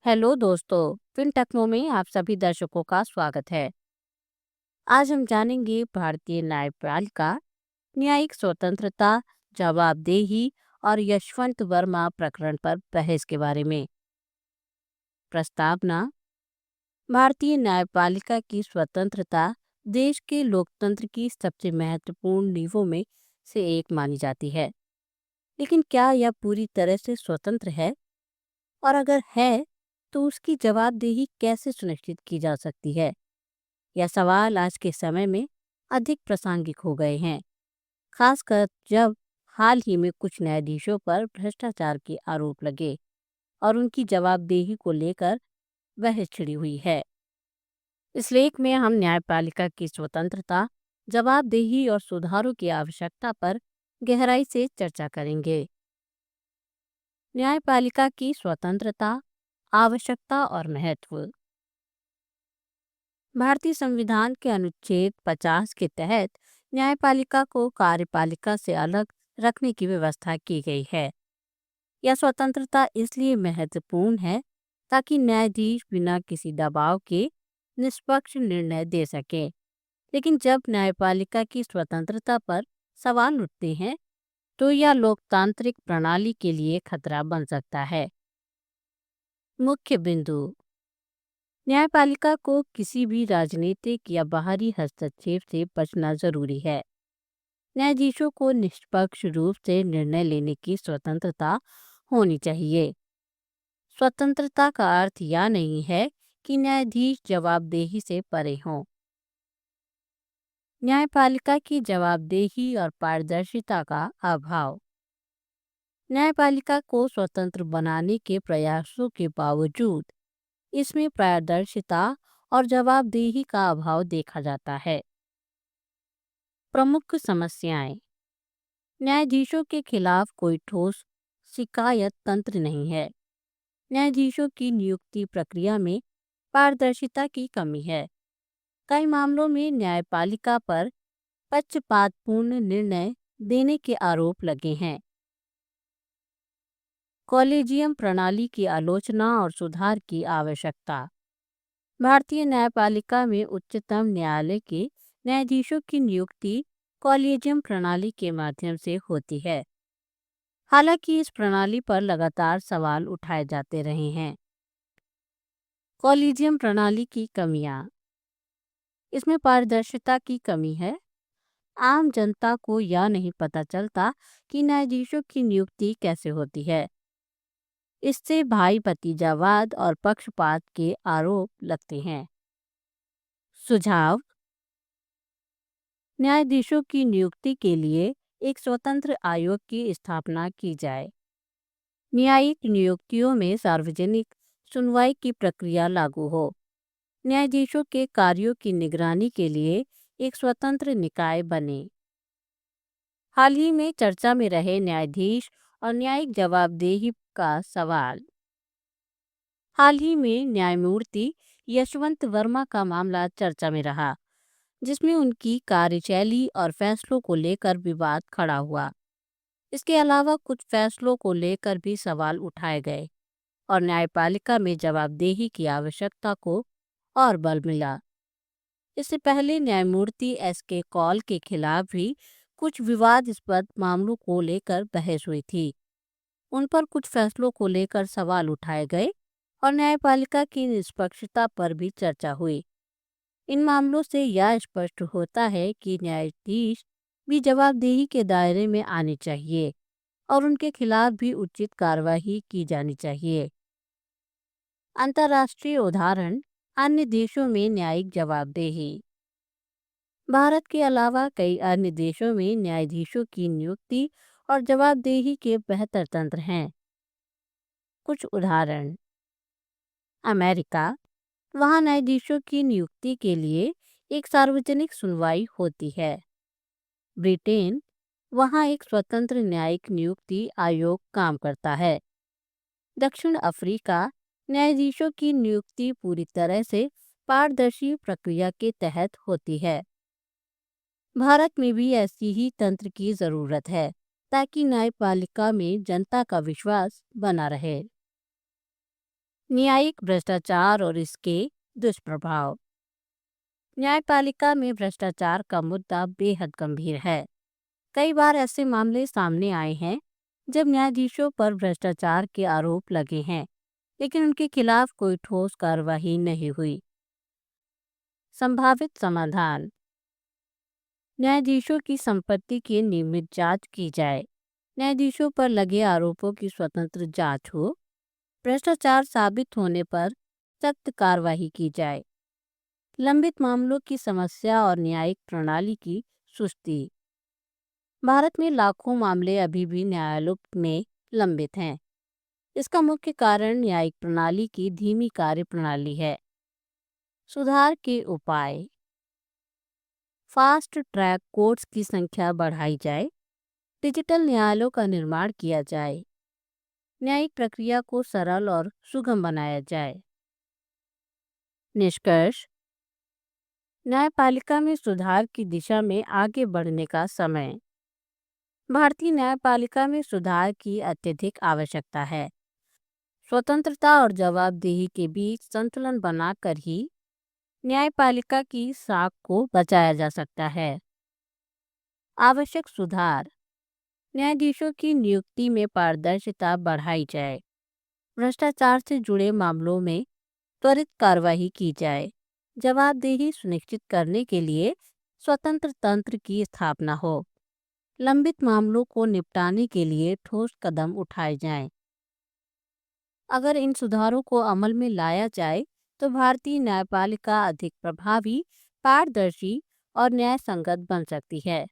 Hello दोस्तों, fin techno में आप सभी दर्शकों का स्वागत है। आज हम जानेंगे भारतीय न्यायपालिका, न्यायिक स्वतंत्रता, जवाबदेही और यशवंत वर्मा प्रकरण पर बहस के बारे में। प्रस्तावना। भारतीय न्यायपालिका की स्वतंत्रता देश के लोकतंत्र की सबसे महत्वपूर्ण नींवों में से एक मानी जाती है। लेकिन क्या यह पूरी तरह से स्वतंत्र है? और अगर है, तो उसकी जवाबदेही कैसे सुनिश्चित की जा सकती है? यह सवाल आज के समय में अधिक प्रासंगिक हो गए हैं, खासकर जब हाल ही में कुछ न्यायाधीशों पर भ्रष्टाचार के आरोप लगे और उनकी जवाबदेही को लेकर बहस छिड़ी हुई है। इस लेख में हम न्यायपालिका की स्वतंत्रता, जवाबदेही और सुधारों की आवश्यकता पर गहराई से चर्चा करेंगे। न्यायपालिका की स्वतंत्रता, आवश्यकता और महत्व। भारतीय संविधान के अनुच्छेद 50 के तहत न्यायपालिका को कार्यपालिका से अलग रखने की व्यवस्था की गई है। यह स्वतंत्रता इसलिए महत्वपूर्ण है ताकि न्यायाधीश बिना किसी दबाव के निष्पक्ष निर्णय दे सके। लेकिन जब न्यायपालिका की स्वतंत्रता पर सवाल उठते हैं, तो यह लोकतांत्रिक प्रणाली के लिए खतरा बन सकता है। मुख्य बिंदु। न्यायपालिका को किसी भी राजनीतिक या बाहरी हस्तक्षेप से बचना जरूरी है। न्यायाधीशों को निष्पक्ष रूप से निर्णय लेने की स्वतंत्रता होनी चाहिए। स्वतंत्रता का अर्थ यह नहीं है कि न्यायाधीश जवाबदेही से परे हों। न्यायपालिका की जवाबदेही और पारदर्शिता का अभाव। न्यायपालिका को स्वतंत्र बनाने के प्रयासों के बावजूद इसमें पारदर्शिता और जवाबदेही का अभाव देखा जाता है। प्रमुख समस्याएं। न्यायाधीशों के खिलाफ कोई ठोस शिकायत तंत्र नहीं है। न्यायाधीशों की नियुक्ति प्रक्रिया में पारदर्शिता की कमी है। कई मामलों में न्यायपालिका पर पक्षपातपूर्ण निर्णय देने के आरोप लगे हैं। कॉलेजियम प्रणाली की आलोचना और सुधार की आवश्यकता। भारतीय न्यायपालिका में उच्चतम न्यायालय के न्यायाधीशों की नियुक्ति कॉलेजियम प्रणाली के माध्यम से होती है। हालांकि इस प्रणाली पर लगातार सवाल उठाए जाते रहे हैं। कॉलेजियम प्रणाली की कमियां। इसमें पारदर्शिता की कमी है। आम जनता को यह नहीं पता चलता कि न्यायाधीशों की नियुक्ति कैसे होती है। इससे भाई भतीजावाद और पक्षपात के आरोप लगते हैं। सुझाव। न्यायाधीशों की नियुक्ति के लिए एक स्वतंत्र आयोग की स्थापना की जाए। न्यायिक नियुक्तियों में सार्वजनिक सुनवाई की प्रक्रिया लागू हो। न्यायाधीशों के कार्यों की निगरानी के लिए एक स्वतंत्र निकाय बने। हाल ही में चर्चा में रहे न्यायाधीश और न्यायिक जवाबदेही का सवाल। हाल ही में न्यायमूर्ति यशवंत वर्मा का मामला चर्चा में रहा, जिसमें उनकी कार्यशैली और फैसलों को लेकर विवाद खड़ा हुआ। इसके अलावा कुछ फैसलों को लेकर भी सवाल उठाए गए और न्यायपालिका में जवाबदेही की आवश्यकता को और बल मिला। इससे पहले न्यायमूर्ति एस के कौल के खिलाफ भी कुछ विवादास्पद मामलों को लेकर बहस हुई थी। उन पर कुछ फैसलों को लेकर सवाल उठाए गए और न्यायपालिका की निष्पक्षता पर भी चर्चा हुई। इन मामलों से यह स्पष्ट होता है कि न्यायाधीश भी जवाबदेही के दायरे में आने चाहिए और उनके खिलाफ भी उचित कार्रवाई की जानी चाहिए। अंतर्राष्ट्रीय उदाहरण। अन्य देशों में न्यायिक जवाबदेही। भारत के अलावा कई अन्य देशों में न्यायाधीशों की नियुक्ति और जवाबदेही के बेहतर तंत्र हैं। कुछ उदाहरण। अमेरिका, वहाँ न्यायाधीशों की नियुक्ति के लिए एक सार्वजनिक सुनवाई होती है। ब्रिटेन, वहाँ एक स्वतंत्र न्यायिक नियुक्ति आयोग काम करता है। दक्षिण अफ्रीका, न्यायाधीशों की नियुक्ति पूरी तरह से पारदर्शी प्रक्रिया के तहत होती है। भारत में भी ऐसी ही तंत्र की जरूरत है ताकि न्यायपालिका में जनता का विश्वास बना रहे। न्यायिक भ्रष्टाचार और इसके दुष्प्रभाव। न्यायपालिका में भ्रष्टाचार का मुद्दा बेहद गंभीर है। कई बार ऐसे मामले सामने आए हैं जब न्यायाधीशों पर भ्रष्टाचार के आरोप लगे हैं, लेकिन उनके खिलाफ कोई ठोस कार्रवाई नहीं हुई। संभावित समाधान। न्यायाधीशों की संपत्ति की नियमित जांच की जाए। न्यायाधीशों पर लगे आरोपों की स्वतंत्र जांच हो। भ्रष्टाचार साबित होने पर सख्त कार्रवाई की जाए। लंबित मामलों की समस्या और न्यायिक प्रणाली की सुस्ती। भारत में लाखों मामले अभी भी न्यायालयों में लंबित हैं। इसका मुख्य कारण न्यायिक प्रणाली की धीमी कार्य प्रणाली है। सुधार के उपाय। फास्ट ट्रैक कोर्ट्स की संख्या बढ़ाई जाए। डिजिटल न्यायालयों का निर्माण किया जाए। न्यायिक प्रक्रिया को सरल और सुगम बनाया जाए। निष्कर्ष। न्यायपालिका में सुधार की दिशा में आगे बढ़ने का समय। भारतीय न्यायपालिका में सुधार की अत्यधिक आवश्यकता है। स्वतंत्रता और जवाबदेही के बीच संतुलन बनाकर ही न्यायपालिका की साख को बचाया जा सकता है। आवश्यक सुधार। न्यायाधीशों की नियुक्ति में पारदर्शिता बढ़ाई जाए। भ्रष्टाचार से जुड़े मामलों में त्वरित कार्रवाई की जाए। जवाबदेही सुनिश्चित करने के लिए स्वतंत्र तंत्र की स्थापना हो। लंबित मामलों को निपटाने के लिए ठोस कदम उठाए जाएं। अगर इन सुधारों को अमल में लाया जाए तो भारतीय न्यायपालिका अधिक प्रभावी, पारदर्शी और न्याय संगत बन सकती है।